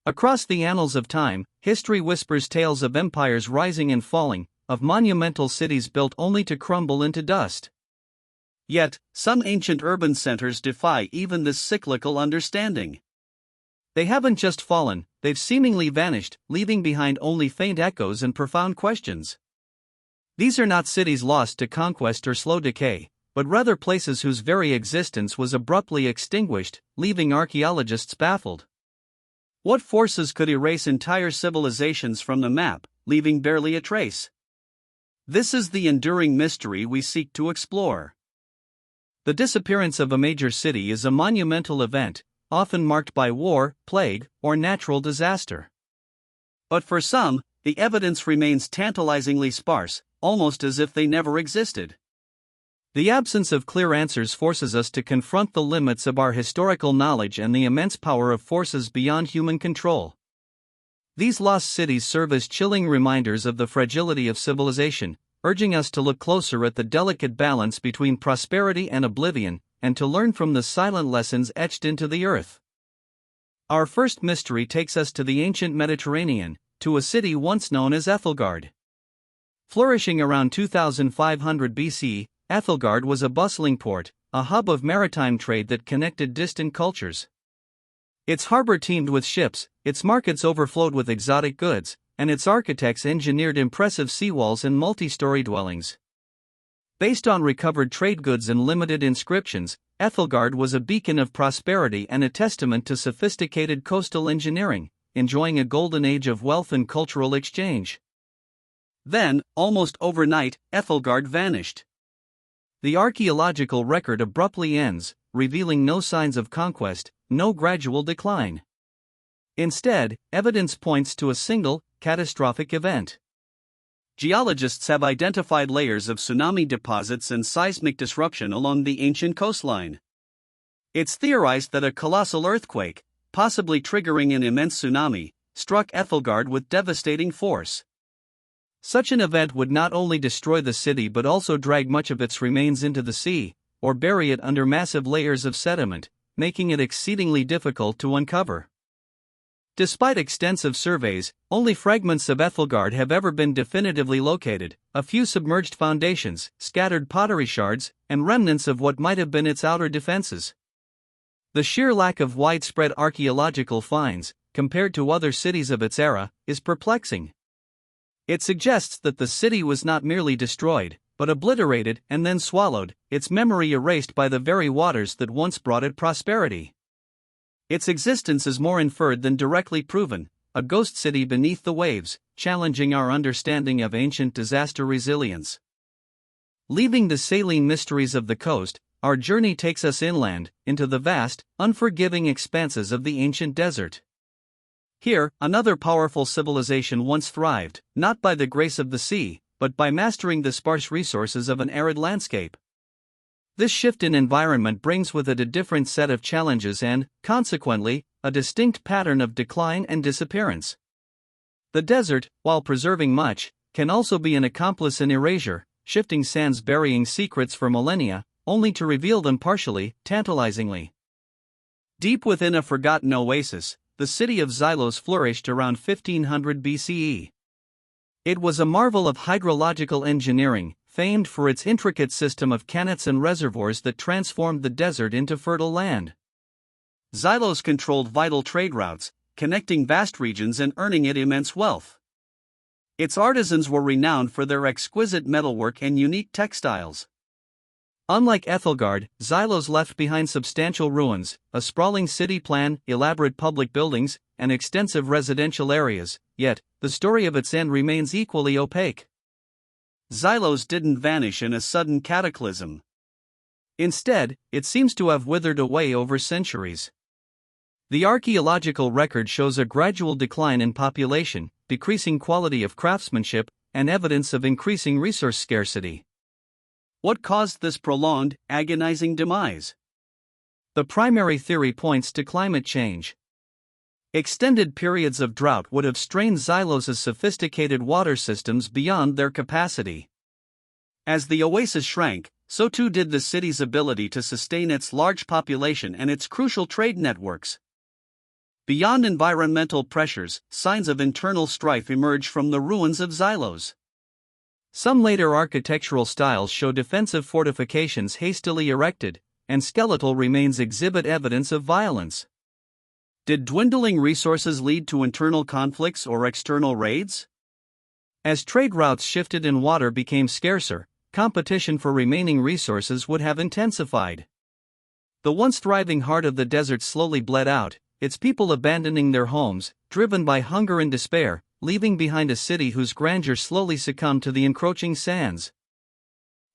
Across the annals of time, history whispers tales of empires rising and falling, of monumental cities built only to crumble into dust. Yet, some ancient urban centers defy even this cyclical understanding. They haven't just fallen, they've seemingly vanished, leaving behind only faint echoes and profound questions. These are not cities lost to conquest or slow decay, but rather places whose very existence was abruptly extinguished, leaving archaeologists baffled. What forces could erase entire civilizations from the map, leaving barely a trace? This is the enduring mystery we seek to explore. The disappearance of a major city is a monumental event, often marked by war, plague, or natural disaster. But for some, the evidence remains tantalizingly sparse, almost as if they never existed. The absence of clear answers forces us to confront the limits of our historical knowledge and the immense power of forces beyond human control. These lost cities serve as chilling reminders of the fragility of civilization, urging us to look closer at the delicate balance between prosperity and oblivion, and to learn from the silent lessons etched into the earth. Our first mystery takes us to the ancient Mediterranean, to a city once known as Aethelgard. Flourishing around 2500 BC, Aethelgard was a bustling port, a hub of maritime trade that connected distant cultures. Its harbor teemed with ships, its markets overflowed with exotic goods, and its architects engineered impressive seawalls and multi-story dwellings. Based on recovered trade goods and limited inscriptions, Aethelgard was a beacon of prosperity and a testament to sophisticated coastal engineering, enjoying a golden age of wealth and cultural exchange. Then, almost overnight, Aethelgard vanished. The archaeological record abruptly ends, revealing no signs of conquest, no gradual decline. Instead, evidence points to a single, catastrophic event. Geologists have identified layers of tsunami deposits and seismic disruption along the ancient coastline. It's theorized that a colossal earthquake, possibly triggering an immense tsunami, struck Aethelgard with devastating force. Such an event would not only destroy the city but also drag much of its remains into the sea, or bury it under massive layers of sediment, making it exceedingly difficult to uncover. Despite extensive surveys, only fragments of Aethelgard have ever been definitively located, a few submerged foundations, scattered pottery shards, and remnants of what might have been its outer defenses. The sheer lack of widespread archaeological finds, compared to other cities of its era, is perplexing. It suggests that the city was not merely destroyed, but obliterated and then swallowed, its memory erased by the very waters that once brought it prosperity. Its existence is more inferred than directly proven, a ghost city beneath the waves, challenging our understanding of ancient disaster resilience. Leaving the saline mysteries of the coast, our journey takes us inland, into the vast, unforgiving expanses of the ancient desert. Here, another powerful civilization once thrived, not by the grace of the sea, but by mastering the sparse resources of an arid landscape. This shift in environment brings with it a different set of challenges and, consequently, a distinct pattern of decline and disappearance. The desert, while preserving much, can also be an accomplice in erasure, shifting sands burying secrets for millennia, only to reveal them partially, tantalizingly. Deep within a forgotten oasis, the city of Xylos flourished around 1500 BCE. It was a marvel of hydrological engineering, famed for its intricate system of canets and reservoirs that transformed the desert into fertile land. Xylos controlled vital trade routes, connecting vast regions and earning it immense wealth. Its artisans were renowned for their exquisite metalwork and unique textiles. Unlike Aethelgard, Xylos left behind substantial ruins, a sprawling city plan, elaborate public buildings, and extensive residential areas, yet, the story of its end remains equally opaque. Xylos didn't vanish in a sudden cataclysm. Instead, it seems to have withered away over centuries. The archaeological record shows a gradual decline in population, decreasing quality of craftsmanship, and evidence of increasing resource scarcity. What caused this prolonged, agonizing demise? The primary theory points to climate change. Extended periods of drought would have strained Xylos' sophisticated water systems beyond their capacity. As the oasis shrank, so too did the city's ability to sustain its large population and its crucial trade networks. Beyond environmental pressures, signs of internal strife emerge from the ruins of Xylos. Some later architectural styles show defensive fortifications hastily erected, and skeletal remains exhibit evidence of violence. Did dwindling resources lead to internal conflicts or external raids? As trade routes shifted and water became scarcer, competition for remaining resources would have intensified. The once thriving heart of the desert slowly bled out, its people abandoning their homes, driven by hunger and despair, leaving behind a city whose grandeur slowly succumbed to the encroaching sands.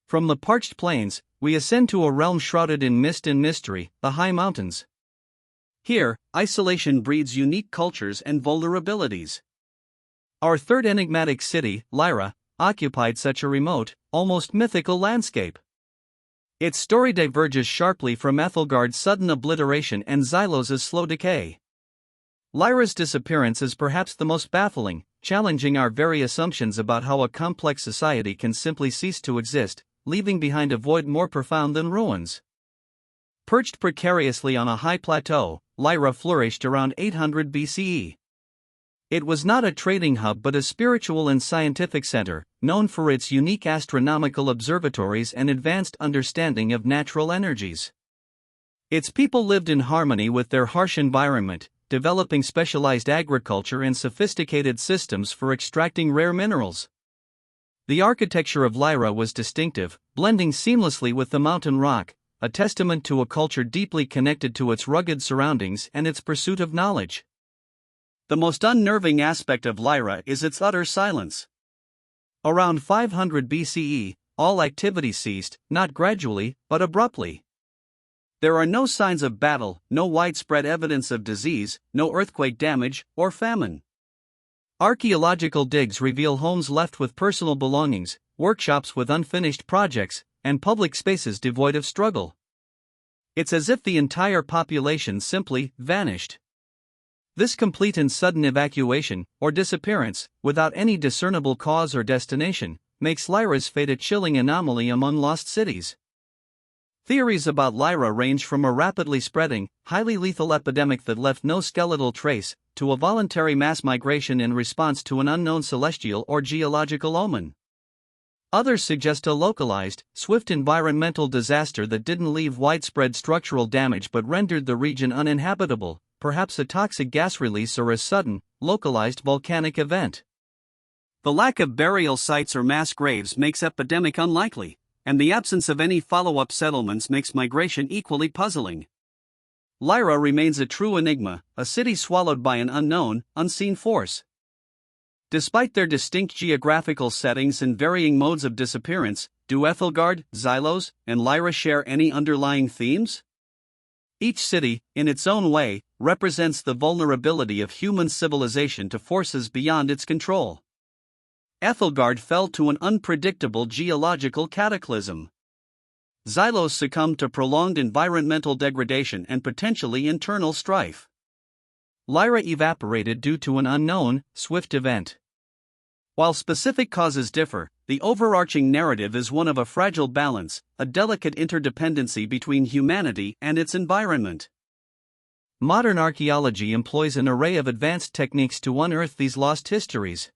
From the parched plains, we ascend to a realm shrouded in mist and mystery, the high mountains. Here, isolation breeds unique cultures and vulnerabilities. Our third enigmatic city, Lyra, occupied such a remote, almost mythical landscape. Its story diverges sharply from Aethelgard's sudden obliteration and Xylos' slow decay. Lyra's disappearance is perhaps the most baffling, challenging our very assumptions about how a complex society can simply cease to exist, leaving behind a void more profound than ruins. Perched precariously on a high plateau, Lyra flourished around 800 BCE. It was not a trading hub but a spiritual and scientific center, known for its unique astronomical observatories and advanced understanding of natural energies. Its people lived in harmony with their harsh environment, developing specialized agriculture and sophisticated systems for extracting rare minerals. The architecture of Lyra was distinctive, blending seamlessly with the mountain rock, a testament to a culture deeply connected to its rugged surroundings and its pursuit of knowledge. The most unnerving aspect of Lyra is its utter silence. Around 500 BCE, all activity ceased, not gradually, but abruptly. There are no signs of battle, no widespread evidence of disease, no earthquake damage, or famine. Archaeological digs reveal homes left with personal belongings, workshops with unfinished projects, and public spaces devoid of struggle. It's as if the entire population simply vanished. This complete and sudden evacuation, or disappearance, without any discernible cause or destination, makes Lyra's fate a chilling anomaly among lost cities. Theories about Lyra range from a rapidly spreading, highly lethal epidemic that left no skeletal trace, to a voluntary mass migration in response to an unknown celestial or geological omen. Others suggest a localized, swift environmental disaster that didn't leave widespread structural damage but rendered the region uninhabitable, perhaps a toxic gas release or a sudden, localized volcanic event. The lack of burial sites or mass graves makes epidemic unlikely, and the absence of any follow-up settlements makes migration equally puzzling. Lyra remains a true enigma, a city swallowed by an unknown, unseen force. Despite their distinct geographical settings and varying modes of disappearance, do Aethelgard, Xylos, and Lyra share any underlying themes? Each city, in its own way, represents the vulnerability of human civilization to forces beyond its control. Aethelgard fell to an unpredictable geological cataclysm. Xylos succumbed to prolonged environmental degradation and potentially internal strife. Lyra evaporated due to an unknown, swift event. While specific causes differ, the overarching narrative is one of a fragile balance, a delicate interdependency between humanity and its environment. Modern archaeology employs an array of advanced techniques to unearth these lost histories.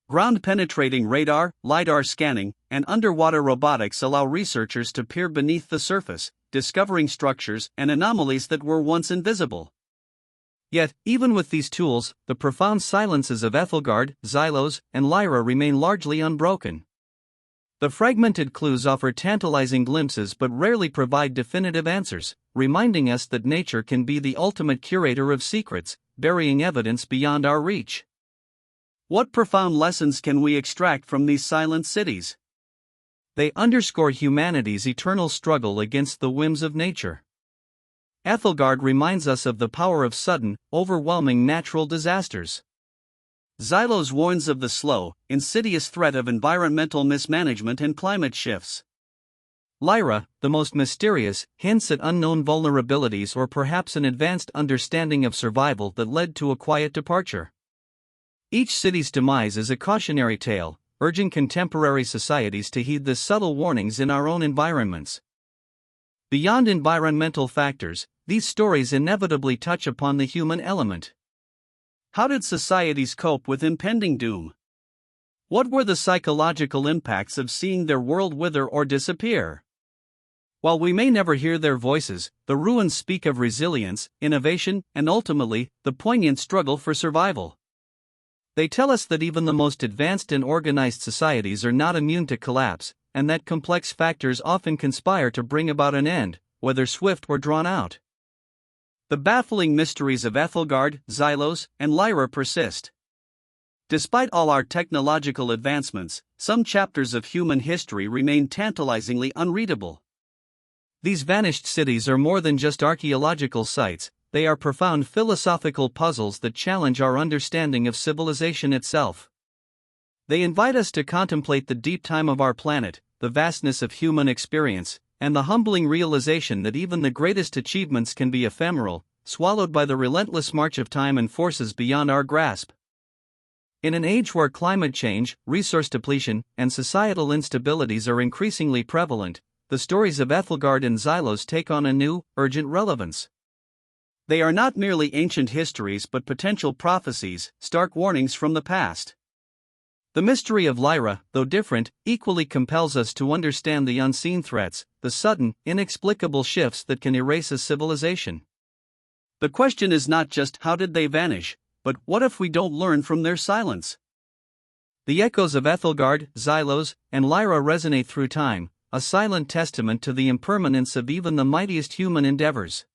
Ground-penetrating radar, LiDAR scanning, and underwater robotics allow researchers to peer beneath the surface, discovering structures and anomalies that were once invisible. Yet, even with these tools, the profound silences of Aethelgard, Xylos, and Lyra remain largely unbroken. The fragmented clues offer tantalizing glimpses but rarely provide definitive answers, reminding us that nature can be the ultimate curator of secrets, burying evidence beyond our reach. What profound lessons can we extract from these silent cities? They underscore humanity's eternal struggle against the whims of nature. Aethelgard reminds us of the power of sudden, overwhelming natural disasters. Xylos warns of the slow, insidious threat of environmental mismanagement and climate shifts. Lyra, the most mysterious, hints at unknown vulnerabilities or perhaps an advanced understanding of survival that led to a quiet departure. Each city's demise is a cautionary tale, urging contemporary societies to heed the subtle warnings in our own environments. Beyond environmental factors, these stories inevitably touch upon the human element. How did societies cope with impending doom? What were the psychological impacts of seeing their world wither or disappear? While we may never hear their voices, the ruins speak of resilience, innovation, and ultimately, the poignant struggle for survival. They tell us that even the most advanced and organized societies are not immune to collapse, and that complex factors often conspire to bring about an end, whether swift or drawn out. The baffling mysteries of Aethelgard, Xylos, and Lyra persist. Despite all our technological advancements, some chapters of human history remain tantalizingly unreadable. These vanished cities are more than just archaeological sites, they are profound philosophical puzzles that challenge our understanding of civilization itself. They invite us to contemplate the deep time of our planet, the vastness of human experience, and the humbling realization that even the greatest achievements can be ephemeral, swallowed by the relentless march of time and forces beyond our grasp. In an age where climate change, resource depletion, and societal instabilities are increasingly prevalent, the stories of Aethelgard and Xylos take on a new, urgent relevance. They are not merely ancient histories but potential prophecies, stark warnings from the past. The mystery of Lyra, though different, equally compels us to understand the unseen threats, the sudden, inexplicable shifts that can erase a civilization. The question is not just how did they vanish, but what if we don't learn from their silence? The echoes of Aethelgard, Xylos, and Lyra resonate through time, a silent testament to the impermanence of even the mightiest human endeavors.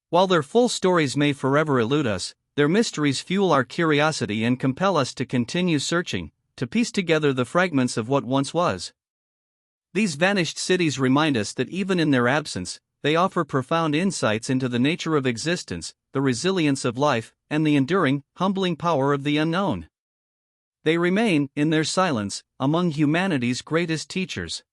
While their full stories may forever elude us, their mysteries fuel our curiosity and compel us to continue searching, to piece together the fragments of what once was. These vanished cities remind us that even in their absence, they offer profound insights into the nature of existence, the resilience of life, and the enduring, humbling power of the unknown. They remain, in their silence, among humanity's greatest teachers.